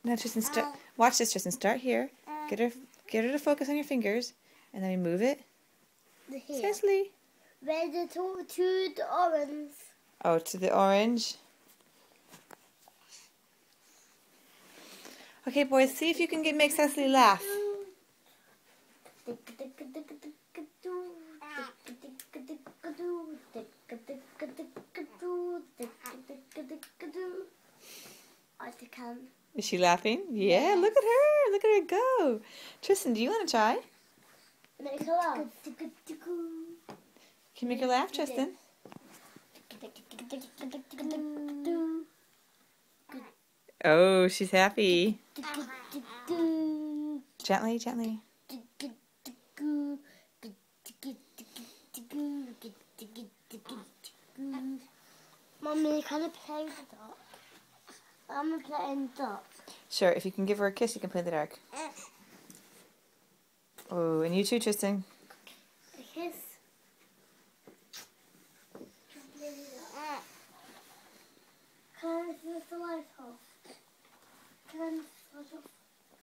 Now Tristan, watch this, Tristan. Start here. Get her to focus on your fingers, and then we move it. Here. Cecily. Where to the orange. Oh, to the orange. Okay, boys, see if you can make Cecily laugh. I can. Is she laughing? Yeah, look at her. Look at her go. Tristan, do you want to try? Make her laugh. Can you make her laugh, Tristan? Oh, she's happy. Gently, gently. Mommy, can I play the dog? I'm going to play in the dark. Sure, if you can give her a kiss, you can play in the dark. Oh, and you too, Tristan. A kiss.